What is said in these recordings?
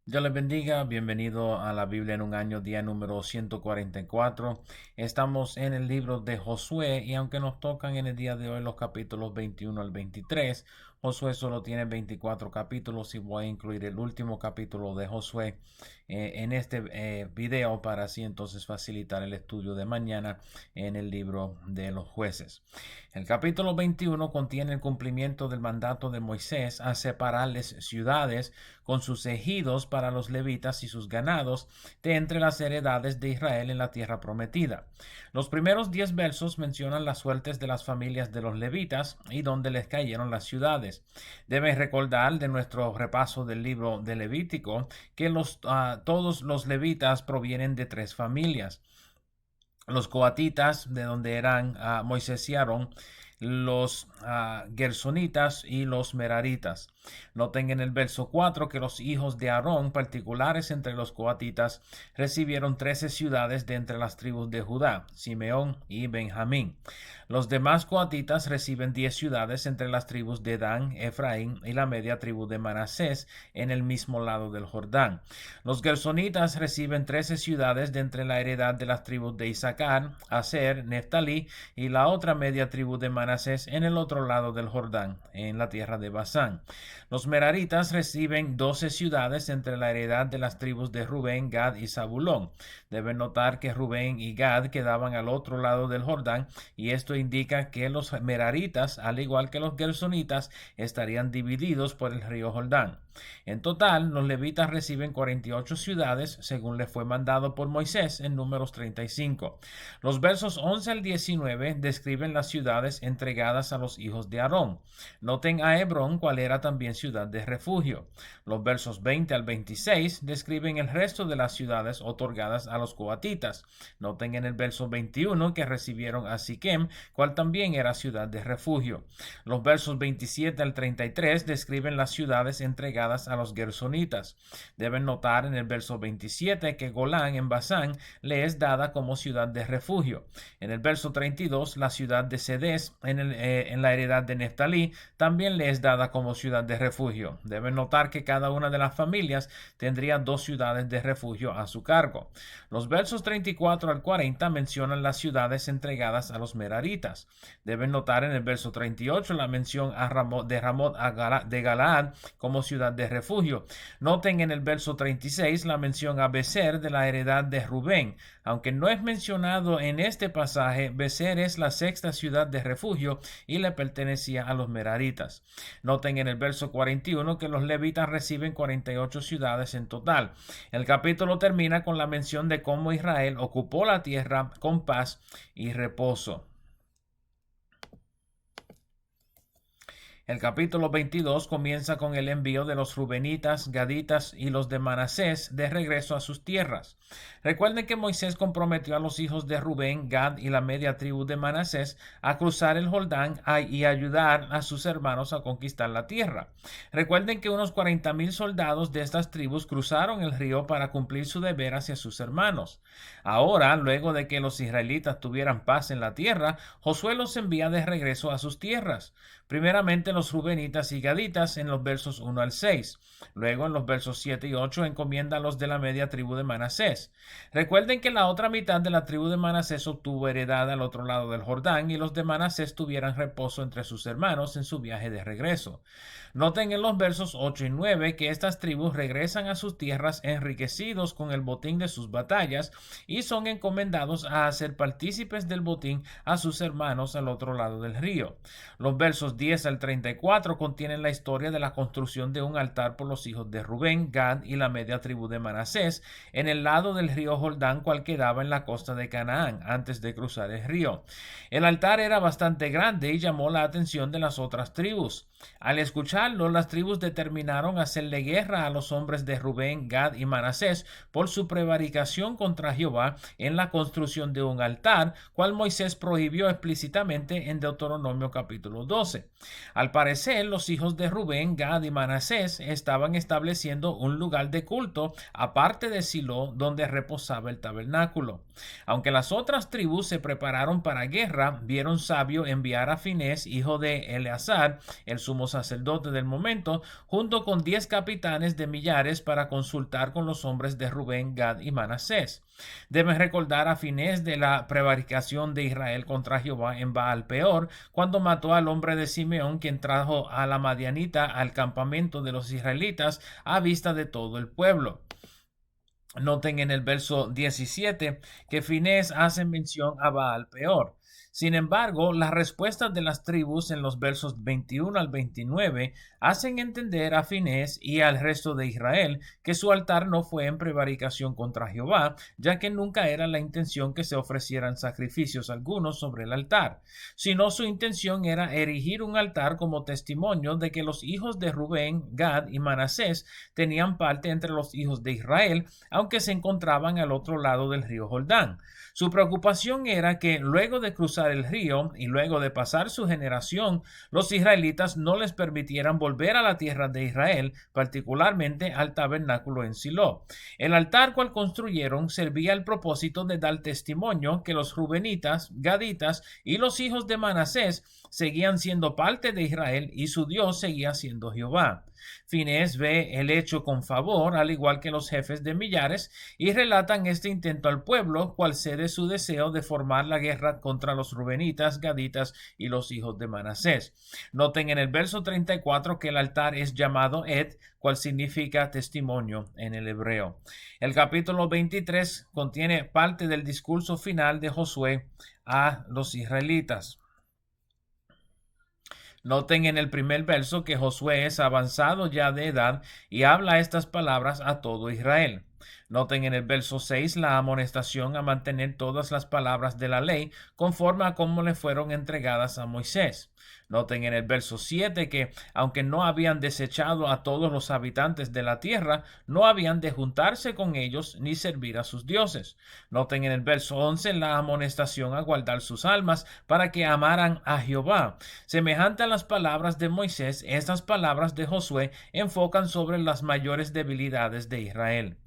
Dios les bendiga, bienvenido a la Biblia en un año, día número 144. Estamos en el libro de Josué y aunque nos tocan en el día de hoy los capítulos 21 al 23, Josué solo tiene 24 capítulos y voy a incluir el último capítulo de Josué en este video para así entonces facilitar el estudio de mañana en el libro de los jueces. El capítulo 21 contiene el cumplimiento del mandato de Moisés a separarles ciudades con sus ejidos para los levitas y sus ganados de entre las heredades de Israel en la tierra prometida. Los primeros 10 versos mencionan las suertes de las familias de los levitas y donde les cayeron las ciudades. Deben recordar de nuestro repaso del libro de Levítico que todos los levitas provienen de 3 familias: los coatitas, de donde eran Moisés y Aarón, los gersonitas y los meraritas. Noten en el verso 4 que los hijos de Aarón, particulares entre los coatitas, recibieron 13 ciudades de entre las tribus de Judá, Simeón y Benjamín. Los demás coatitas reciben 10 ciudades entre las tribus de Dan, Efraín y la media tribu de Manasés en el mismo lado del Jordán. Los gersonitas reciben 13 ciudades de entre la heredad de las tribus de Isaacar, Aser, Neftalí y la otra media tribu de Manasés en el otro lado del Jordán, en la tierra de Basán. Los meraritas reciben 12 ciudades entre la heredad de las tribus de Rubén, Gad y Zabulón. Deben notar que Rubén y Gad quedaban al otro lado del Jordán y esto indica que los meraritas, al igual que los gersonitas, estarían divididos por el río Jordán. En total, los levitas reciben 48 ciudades, según les fue mandado por Moisés en Números 35. Los versos 11 al 19 describen las ciudades entregadas a los hijos de Aarón. Noten a Hebrón, cuál era también ciudad de refugio. Los versos 20 al 26 describen el resto de las ciudades otorgadas a los coatitas. Noten en el verso 21 que recibieron a Siquem, cual también era ciudad de refugio. Los versos 27 al 33 describen las ciudades entregadas a los gersonitas. Deben notar en el verso 27 que Golán en Basán le es dada como ciudad de refugio. En el verso 32, la ciudad de Cedes en la heredad de Neftalí también le es dada como ciudad de refugio. Deben notar que cada una de las familias tendría 2 ciudades de refugio a su cargo. Los versos 34 al 40 mencionan las ciudades entregadas a los meraritas. Deben notar en el verso 38 la mención de Ramot de Galaad como ciudad de refugio. Noten en el verso 36 la mención a Beser de la heredad de Rubén. Aunque no es mencionado en este pasaje, Beser es la sexta ciudad de refugio y le pertenecía a los meraritas. Noten en el verso 41 que los levitas reciben 48 ciudades en total. El capítulo termina con la mención de cómo Israel ocupó la tierra con paz y reposo. El capítulo 22 comienza con el envío de los rubenitas, gaditas y los de Manasés de regreso a sus tierras. Recuerden que Moisés comprometió a los hijos de Rubén, Gad y la media tribu de Manasés a cruzar el Jordán y ayudar a sus hermanos a conquistar la tierra. Recuerden que unos 40,000 soldados de estas tribus cruzaron el río para cumplir su deber hacia sus hermanos. Ahora, luego de que los israelitas tuvieran paz en la tierra, Josué los envía de regreso a sus tierras. Primeramente los rubenitas y gaditas en los versos 1 al 6. Luego en los versos 7 y 8 encomienda a los de la media tribu de Manasés. Recuerden que la otra mitad de la tribu de Manasés obtuvo heredad al otro lado del Jordán y los de Manasés tuvieran reposo entre sus hermanos en su viaje de regreso. Noten en los versos 8 y 9 que estas tribus regresan a sus tierras enriquecidos con el botín de sus batallas y son encomendados a hacer partícipes del botín a sus hermanos al otro lado del río. Los versos 10 al 34 contienen la historia de la construcción de un altar por los hijos de Rubén, Gad y la media tribu de Manasés en el lado del río Jordán, cual quedaba en la costa de Canaán antes de cruzar el río. El altar era bastante grande y llamó la atención de las otras tribus. Al escucharlo, las tribus determinaron hacerle guerra a los hombres de Rubén, Gad y Manasés por su prevaricación contra Jehová en la construcción de un altar, cual Moisés prohibió explícitamente en Deuteronomio capítulo 12. Al parecer, los hijos de Rubén, Gad y Manasés estaban estableciendo un lugar de culto aparte de Silo donde reposaba el tabernáculo. Aunque las otras tribus se prepararon para guerra, vieron sabio enviar a Finés, hijo de Eleazar, el sumo sacerdote del momento, junto con 10 capitanes de millares para consultar con los hombres de Rubén, Gad y Manasés. Deben recordar a Finés de la prevaricación de Israel contra Jehová en Baal Peor, cuando mató al hombre de Simeón, quien trajo a la madianita al campamento de los israelitas a vista de todo el pueblo. Noten en el verso 17 que Finés hace mención a Baal Peor. Sin embargo, las respuestas de las tribus en los versos 21 al 29 hacen entender a Finés y al resto de Israel que su altar no fue en prevaricación contra Jehová, ya que nunca era la intención que se ofrecieran sacrificios algunos sobre el altar, sino su intención era erigir un altar como testimonio de que los hijos de Rubén, Gad y Manasés tenían parte entre los hijos de Israel, aunque se encontraban al otro lado del río Jordán. Su preocupación era que luego de cruzar el río y luego de pasar su generación, los israelitas no les permitieran volver a la tierra de Israel, particularmente al tabernáculo en Silo. El altar cual construyeron servía al propósito de dar testimonio que los rubenitas, gaditas y los hijos de Manasés seguían siendo parte de Israel y su Dios seguía siendo Jehová. Finés ve el hecho con favor, al igual que los jefes de millares, y relatan este intento al pueblo, cual cede su deseo de formar la guerra contra los rubenitas, gaditas y los hijos de Manasés. Noten en el verso 34 que el altar es llamado Ed, cual significa testimonio en el hebreo. El capítulo 23 contiene parte del discurso final de Josué a los israelitas. Noten en el primer verso que Josué es avanzado ya de edad y habla estas palabras a todo Israel. Noten en el verso 6 la amonestación a mantener todas las palabras de la ley conforme a cómo le fueron entregadas a Moisés. Noten en el verso 7 que, aunque no habían desechado a todos los habitantes de la tierra, no habían de juntarse con ellos ni servir a sus dioses. Noten en el verso 11 la amonestación a guardar sus almas para que amaran a Jehová. Semejante a las palabras de Moisés, estas palabras de Josué enfocan sobre las mayores debilidades de Israel.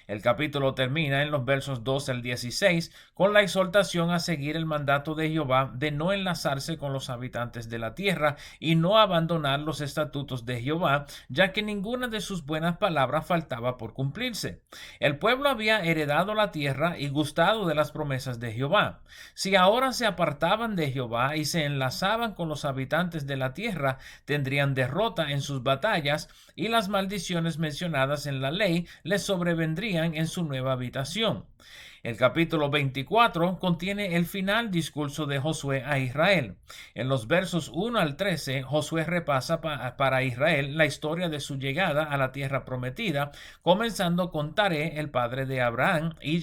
El capítulo termina en los versos 12 al 16 con la exhortación a seguir el mandato de Jehová de no enlazarse con los habitantes de la tierra y no abandonar los estatutos de Jehová, ya que ninguna de sus buenas palabras faltaba por cumplirse. El pueblo había heredado la tierra y gustado de las promesas de Jehová. Si ahora se apartaban de Jehová y se enlazaban con los habitantes de la tierra, tendrían derrota en sus batallas y las maldiciones mencionadas en la ley les sobrevendrían en su nueva habitación. El capítulo 24 contiene el final discurso de Josué a Israel. En los versos 1 al 13, Josué repasa para Israel la historia de su llegada a la tierra prometida, comenzando con Taré, el padre de Abraham, y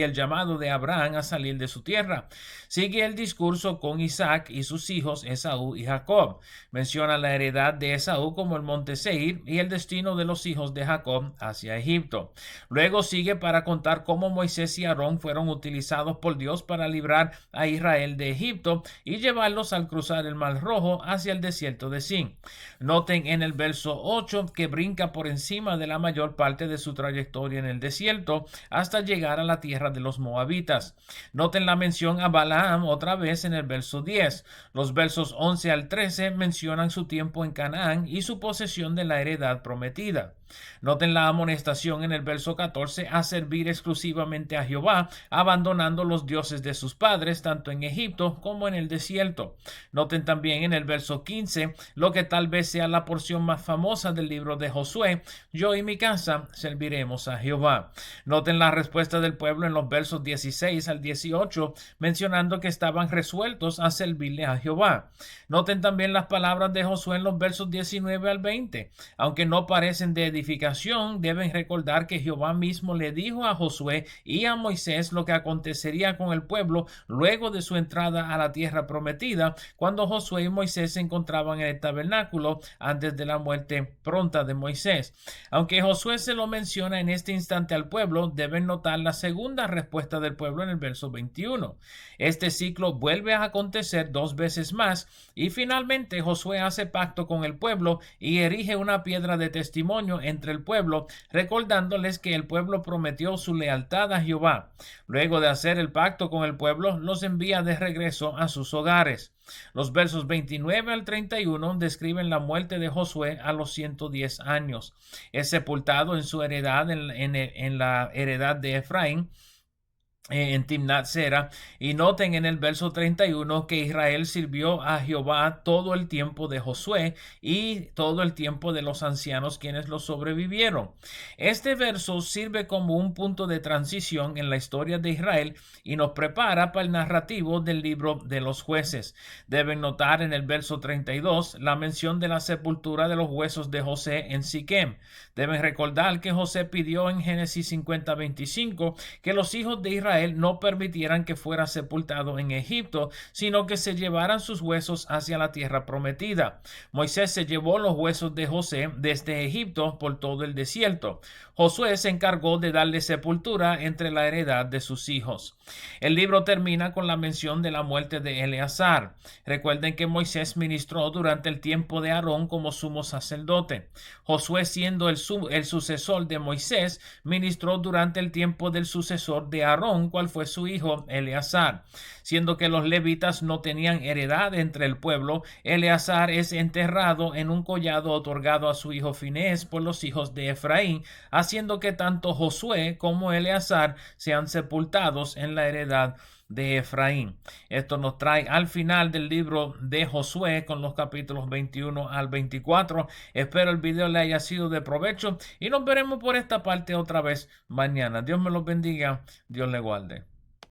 el llamado de Abraham a salir de su tierra. Sigue el discurso con Isaac y sus hijos Esaú y Jacob. Menciona la heredad de Esaú como el monte Seir y el destino de los hijos de Jacob hacia Egipto. Luego sigue para contar cómo Moisés y Aarón fueron utilizados por Dios para librar a Israel de Egipto y llevarlos al cruzar el Mar Rojo hacia el desierto de Sin. Noten en el verso 8 que brinca por encima de la mayor parte de su trayectoria en el desierto hasta llegar a la tierra de los moabitas. Noten la mención a Balaam otra vez en el verso 10. Los versos 11 al 13 mencionan su tiempo en Canaán y su posesión de la heredad prometida. Noten la amonestación en el verso 14 a servir exclusivamente a Jehová, abandonando los dioses de sus padres, tanto en Egipto como en el desierto. Noten también en el verso 15 lo que tal vez sea la porción más famosa del libro de Josué: yo y mi casa serviremos a Jehová. Noten la respuesta del pueblo en los versos 16 al 18, mencionando que estaban resueltos a servirle a Jehová. Noten también las palabras de Josué en los versos 19 al 20. Aunque no parecen de edificación, deben recordar que Jehová mismo le dijo a Josué y a Moisés lo que acontecería con el pueblo luego de su entrada a la tierra prometida, cuando Josué y Moisés se encontraban en el tabernáculo antes de la muerte pronta de Moisés. Aunque Josué se lo menciona en este instante al pueblo, deben notar la segunda respuesta del pueblo en el verso 21. Este ciclo vuelve a acontecer 2 veces más y finalmente Josué hace pacto con el pueblo y erige una piedra de testimonio entre el pueblo, recordándoles que el pueblo prometió su lealtad a Jehová. Luego de hacer el pacto con el pueblo, los envía de regreso a sus hogares. Los versos 29 al 31 describen la muerte de Josué a los 110 años. Es sepultado en su heredad en la heredad de Efraín, en Timnat Sera, y noten en el verso 31 que Israel sirvió a Jehová todo el tiempo de Josué y todo el tiempo de los ancianos quienes lo sobrevivieron. Este verso sirve como un punto de transición en la historia de Israel y nos prepara para el narrativo del libro de los jueces. Deben notar en el verso 32 la mención de la sepultura de los huesos de José en Siquem. Deben recordar que José pidió en Génesis 50:25 que los hijos de Israel no permitieran que fuera sepultado en Egipto, sino que se llevaran sus huesos hacia la tierra prometida. Moisés se llevó los huesos de José desde Egipto por todo el desierto. Josué se encargó de darle sepultura entre la heredad de sus hijos. El libro termina con la mención de la muerte de Eleazar. Recuerden que Moisés ministró durante el tiempo de Aarón como sumo sacerdote. Josué, siendo el sucesor de Moisés, ministró durante el tiempo del sucesor de Aarón, cual fue su hijo Eleazar. Siendo que los levitas no tenían heredad entre el pueblo, Eleazar es enterrado en un collado otorgado a su hijo Finés por los hijos de Efraín, haciendo que tanto Josué como Eleazar sean sepultados en la heredad de Efraín. Esto nos trae al final del libro de Josué con los capítulos 21 al 24. Espero el video le haya sido de provecho y nos veremos por esta parte otra vez mañana. Dios me los bendiga, Dios le guarde.